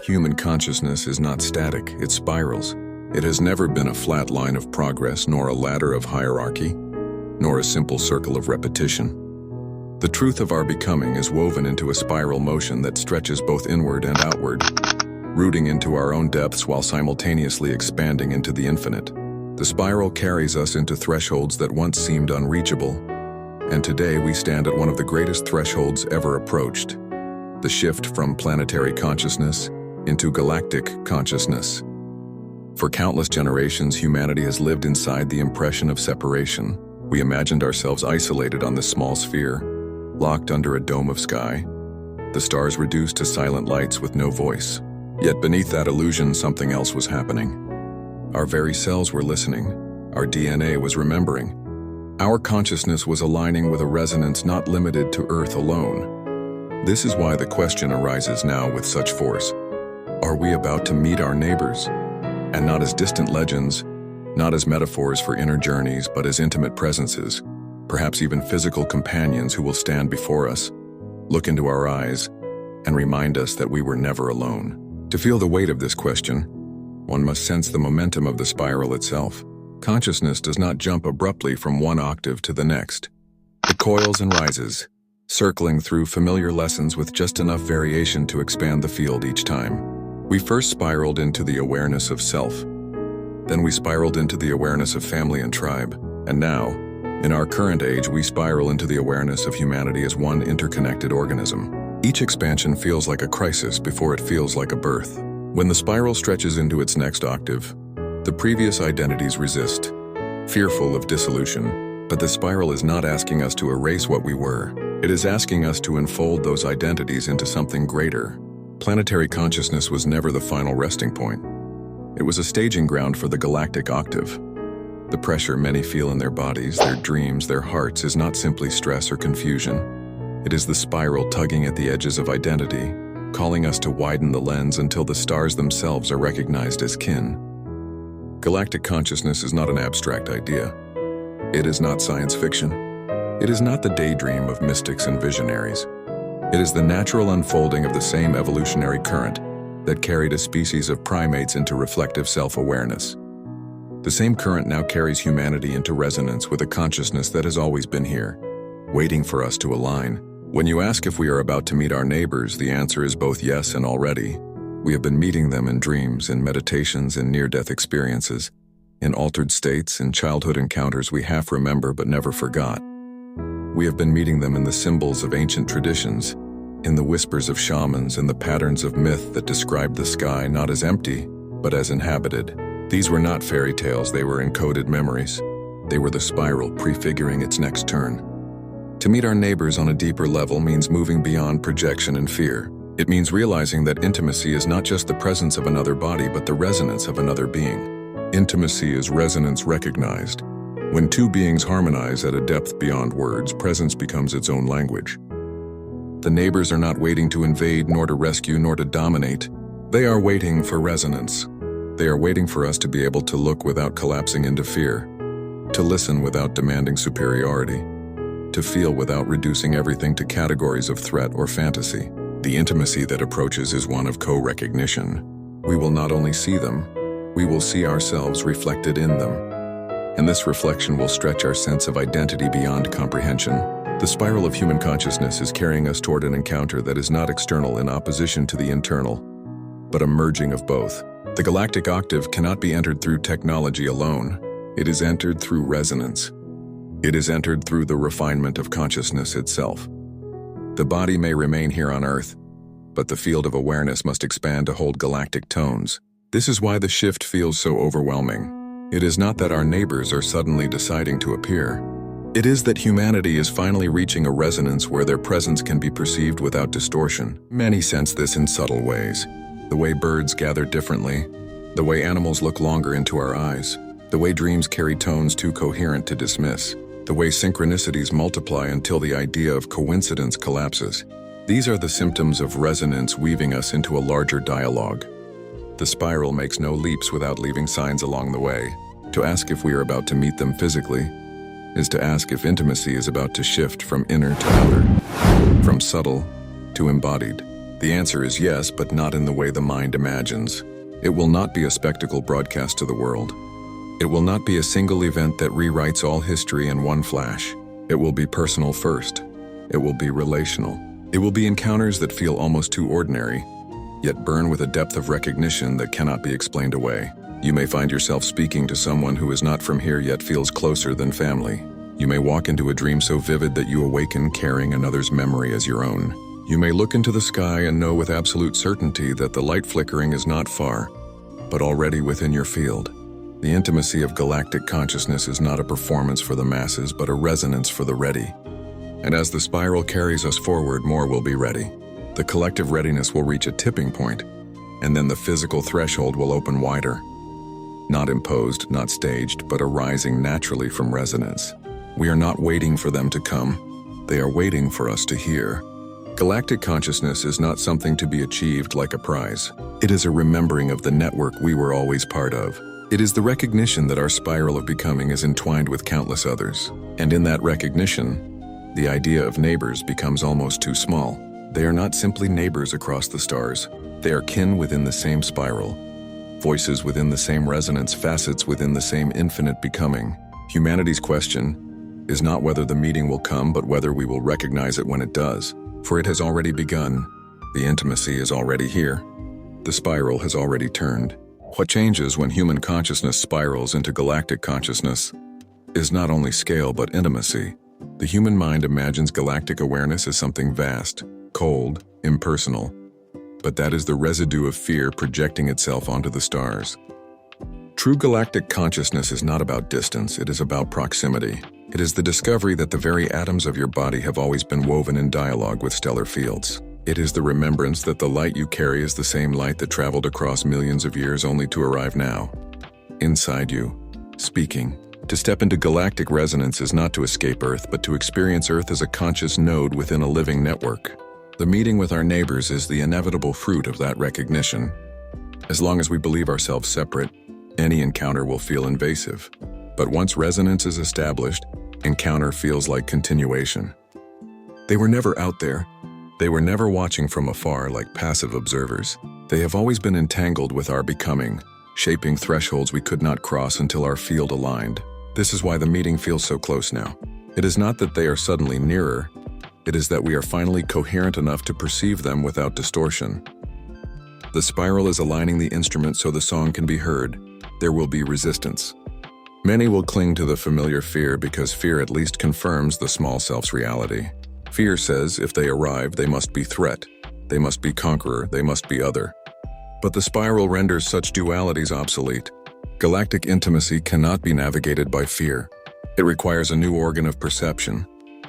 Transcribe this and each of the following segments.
Human consciousness is not static, it spirals. It has never been a flat line of progress, nor a ladder of hierarchy, nor a simple circle of repetition. The truth of our becoming is woven into a spiral motion that stretches both inward and outward, rooting into our own depths while simultaneously expanding into the infinite. The spiral carries us into thresholds that once seemed unreachable, and today we stand at one of the greatest thresholds ever approached: the shift from planetary consciousness into galactic consciousness. For countless generations, humanity has lived inside the impression of separation. We imagined ourselves isolated on this small sphere, locked under a dome of sky, the stars reduced to silent lights with no voice. Yet beneath that illusion, something else was happening. Our very cells were listening. Our DNA was remembering. Our consciousness was aligning with a resonance not limited to Earth alone. This is why the question arises now with such force. Are we about to meet our neighbors? And not as distant legends, not as metaphors for inner journeys, but as intimate presences, perhaps even physical companions who will stand before us, look into our eyes, and remind us that we were never alone. To feel the weight of this question, one must sense the momentum of the spiral itself. Consciousness does not jump abruptly from one octave to the next. It coils and rises, circling through familiar lessons with just enough variation to expand the field each time. We first spiraled into the awareness of self. Then we spiraled into the awareness of family and tribe. And now, in our current age, we spiral into the awareness of humanity as one interconnected organism. Each expansion feels like a crisis before it feels like a birth. When the spiral stretches into its next octave, the previous identities resist, fearful of dissolution. But the spiral is not asking us to erase what we were. It is asking us to unfold those identities into something greater. Planetary consciousness was never the final resting point. It was a staging ground for the galactic octave. The pressure many feel in their bodies, their dreams, their hearts is not simply stress or confusion. It is the spiral tugging at the edges of identity, calling us to widen the lens until the stars themselves are recognized as kin. Galactic consciousness is not an abstract idea. It is not science fiction. It is not the daydream of mystics and visionaries. It is the natural unfolding of the same evolutionary current that carried a species of primates into reflective self-awareness. The same current now carries humanity into resonance with a consciousness that has always been here, waiting for us to align. When you ask if we are about to meet our neighbors, the answer is both yes and already. We have been meeting them in dreams, in meditations, in near-death experiences, in altered states, in childhood encounters we half remember but never forgot. We have been meeting them in the symbols of ancient traditions, in the whispers of shamans, in the patterns of myth that describe the sky not as empty, but as inhabited. These were not fairy tales, they were encoded memories. They were the spiral prefiguring its next turn. To meet our neighbors on a deeper level means moving beyond projection and fear. It means realizing that intimacy is not just the presence of another body, but the resonance of another being. Intimacy is resonance recognized. When two beings harmonize at a depth beyond words, presence becomes its own language. The neighbors are not waiting to invade, nor to rescue, nor to dominate. They are waiting for resonance. They are waiting for us to be able to look without collapsing into fear, to listen without demanding superiority, to feel without reducing everything to categories of threat or fantasy. The intimacy that approaches is one of co-recognition. We will not only see them, we will see ourselves reflected in them. And this reflection will stretch our sense of identity beyond comprehension. The spiral of human consciousness is carrying us toward an encounter that is not external in opposition to the internal, but a merging of both. The galactic octave cannot be entered through technology alone. It is entered through resonance. It is entered through the refinement of consciousness itself. The body may remain here on Earth, but the field of awareness must expand to hold galactic tones. This is why the shift feels so overwhelming. It is not that our neighbors are suddenly deciding to appear. It is that humanity is finally reaching a resonance where their presence can be perceived without distortion. Many sense this in subtle ways. The way birds gather differently, the way animals look longer into our eyes, the way dreams carry tones too coherent to dismiss, the way synchronicities multiply until the idea of coincidence collapses. These are the symptoms of resonance weaving us into a larger dialogue. The spiral makes no leaps without leaving signs along the way. To ask if we are about to meet them physically is to ask if intimacy is about to shift from inner to outer, from subtle to embodied. The answer is yes, but not in the way the mind imagines. It will not be a spectacle broadcast to the world. It will not be a single event that rewrites all history in one flash. It will be personal first. It will be relational. It will be encounters that feel almost too ordinary, yet burn with a depth of recognition that cannot be explained away. You may find yourself speaking to someone who is not from here yet feels closer than family. You may walk into a dream so vivid that you awaken carrying another's memory as your own. You may look into the sky and know with absolute certainty that the light flickering is not far, but already within your field. The intimacy of galactic consciousness is not a performance for the masses, but a resonance for the ready. And as the spiral carries us forward, more will be ready. The collective readiness will reach a tipping point, and then the physical threshold will open wider. Not imposed, not staged, but arising naturally from resonance. We are not waiting for them to come. They are waiting for us to hear. Galactic consciousness is not something to be achieved like a prize. It is a remembering of the network we were always part of. It is the recognition that our spiral of becoming is entwined with countless others. And in that recognition, the idea of neighbors becomes almost too small. They are not simply neighbors across the stars. They are kin within the same spiral. Voices within the same resonance, facets within the same infinite becoming. Humanity's question is not whether the meeting will come, but whether we will recognize it when it does. For it has already begun. The intimacy is already here. The spiral has already turned. What changes when human consciousness spirals into galactic consciousness is not only scale but intimacy. The human mind imagines galactic awareness as something vast, cold, impersonal. But that is the residue of fear projecting itself onto the stars. True galactic consciousness is not about distance, it is about proximity. It is the discovery that the very atoms of your body have always been woven in dialogue with stellar fields. It is the remembrance that the light you carry is the same light that traveled across millions of years only to arrive now, inside you, speaking. To step into galactic resonance is not to escape Earth, but to experience Earth as a conscious node within a living network. The meeting with our neighbors is the inevitable fruit of that recognition. As long as we believe ourselves separate, any encounter will feel invasive. But once resonance is established, encounter feels like continuation. They were never out there. They were never watching from afar like passive observers. They have always been entangled with our becoming, shaping thresholds we could not cross until our field aligned. This is why the meeting feels so close now. It is not that they are suddenly nearer. It is that we are finally coherent enough to perceive them without distortion. The spiral is aligning the instrument so the song can be heard. There will be resistance. Many will cling to the familiar fear because fear at least confirms the small self's reality. Fear says if they arrive, they must be threat, they must be conqueror, they must be other. But the spiral renders such dualities obsolete. Galactic intimacy cannot be navigated by fear. It requires a new organ of perception,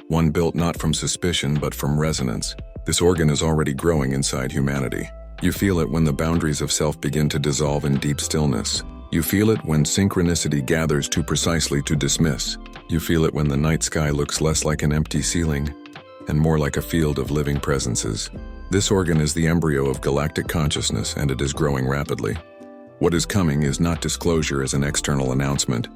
one built not from suspicion but from resonance. This organ is already growing inside humanity. You feel it when the boundaries of self begin to dissolve in deep stillness. You feel it when synchronicity gathers too precisely to dismiss. You feel it when the night sky looks less like an empty ceiling and more like a field of living presences. This organ is the embryo of galactic consciousness, and it is growing rapidly. What is coming is not disclosure as an external announcement,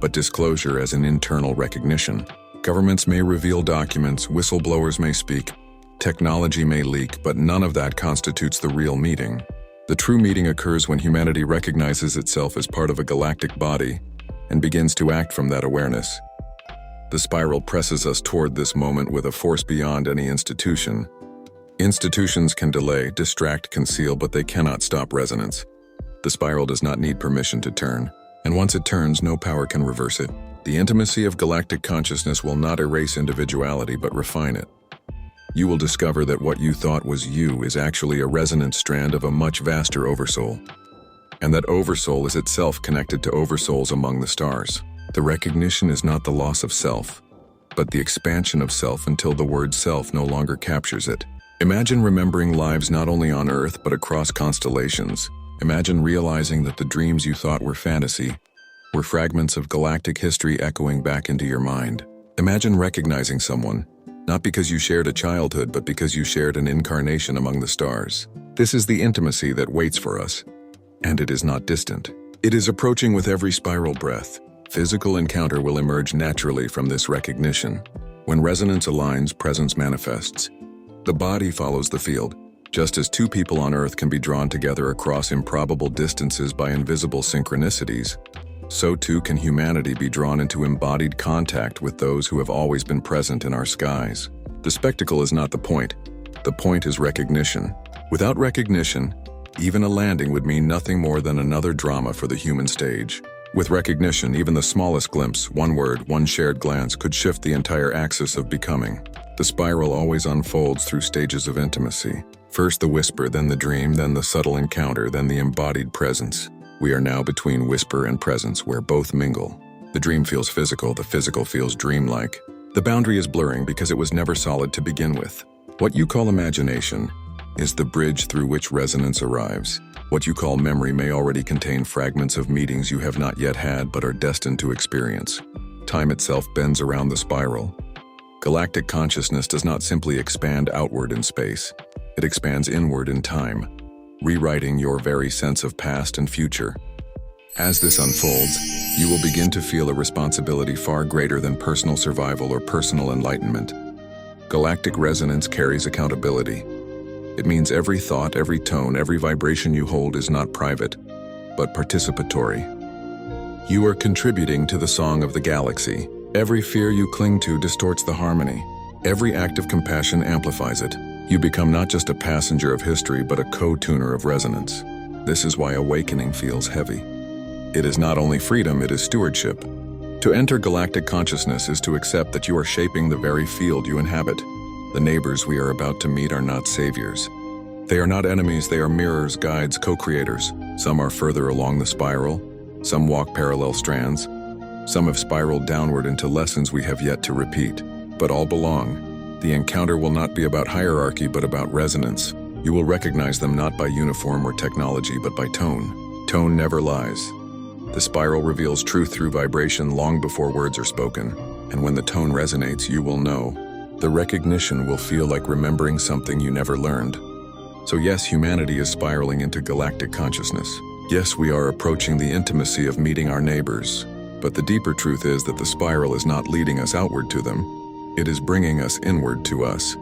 but disclosure as an internal recognition. Governments may reveal documents, whistleblowers may speak, technology may leak, but none of that constitutes the real meeting. The true meeting occurs when humanity recognizes itself as part of a galactic body and begins to act from that awareness. The spiral presses us toward this moment with a force beyond any institution. Institutions can delay, distract, conceal, but they cannot stop resonance. The spiral does not need permission to turn, and once it turns, no power can reverse it. The intimacy of galactic consciousness will not erase individuality, but refine it. You will discover that what you thought was you is actually a resonant strand of a much vaster Oversoul, and that Oversoul is itself connected to Oversouls among the stars. The recognition is not the loss of self. but the expansion of self until the word self no longer captures it. Imagine remembering lives not only on Earth but across constellations. Imagine realizing that the dreams you thought were fantasy were fragments of galactic history echoing back into your mind. Imagine recognizing someone, not because you shared a childhood, but because you shared an incarnation among the stars. This is the intimacy that waits for us, and it is not distant. It is approaching with every spiral breath. Physical encounter will emerge naturally from this recognition. When resonance aligns, presence manifests. The body follows the field. Just as two people on Earth can be drawn together across improbable distances by invisible synchronicities, so too can humanity be drawn into embodied contact with those who have always been present in our skies. The spectacle is not the point. The point is recognition. Without recognition, even a landing would mean nothing more than another drama for the human stage. With recognition, even the smallest glimpse, one word, one shared glance, could shift the entire axis of becoming. The spiral always unfolds through stages of intimacy. First the whisper, then the dream, then the subtle encounter, then the embodied presence. We are now between whisper and presence, where both mingle. The dream feels physical, the physical feels dreamlike. The boundary is blurring because it was never solid to begin with. What you call imagination is the bridge through which resonance arrives. What you call memory may already contain fragments of meetings you have not yet had but are destined to experience. Time itself bends around the spiral. Galactic consciousness does not simply expand outward in space. It expands inward in time, rewriting your very sense of past and future. As this unfolds, you will begin to feel a responsibility far greater than personal survival or personal enlightenment. Galactic resonance carries accountability. It means every thought, every tone, every vibration you hold is not private, but participatory. You are contributing to the song of the galaxy. Every fear you cling to distorts the harmony. Every act of compassion amplifies it. You become not just a passenger of history, but a co-tuner of resonance. This is why awakening feels heavy. It is not only freedom, it is stewardship. To enter galactic consciousness is to accept that you are shaping the very field you inhabit. The neighbors we are about to meet are not saviors. They are not enemies, they are mirrors, guides, co-creators. Some are further along the spiral, some walk parallel strands, some have spiraled downward into lessons we have yet to repeat. But all belong. The encounter will not be about hierarchy, but about resonance. You will recognize them not by uniform or technology, but by tone. Tone never lies. The spiral reveals truth through vibration long before words are spoken. And when the tone resonates, you will know. The recognition will feel like remembering something you never learned. So yes, humanity is spiraling into galactic consciousness. Yes, we are approaching the intimacy of meeting our neighbors. But the deeper truth is that the spiral is not leading us outward to them. It is bringing us inward to us.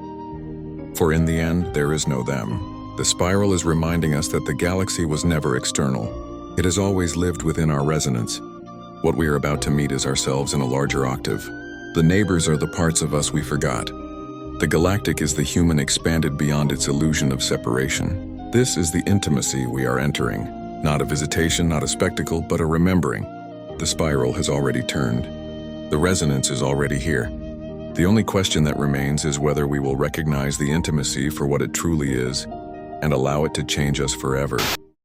For in the end, there is no them. The spiral is reminding us that the galaxy was never external. It has always lived within our resonance. What we are about to meet is ourselves in a larger octave. The neighbors are the parts of us we forgot. The galactic is the human expanded beyond its illusion of separation. This is the intimacy we are entering. Not a visitation, not a spectacle, but a remembering. The spiral has already turned. The resonance is already here. The only question that remains is whether we will recognize the intimacy for what it truly is and allow it to change us forever.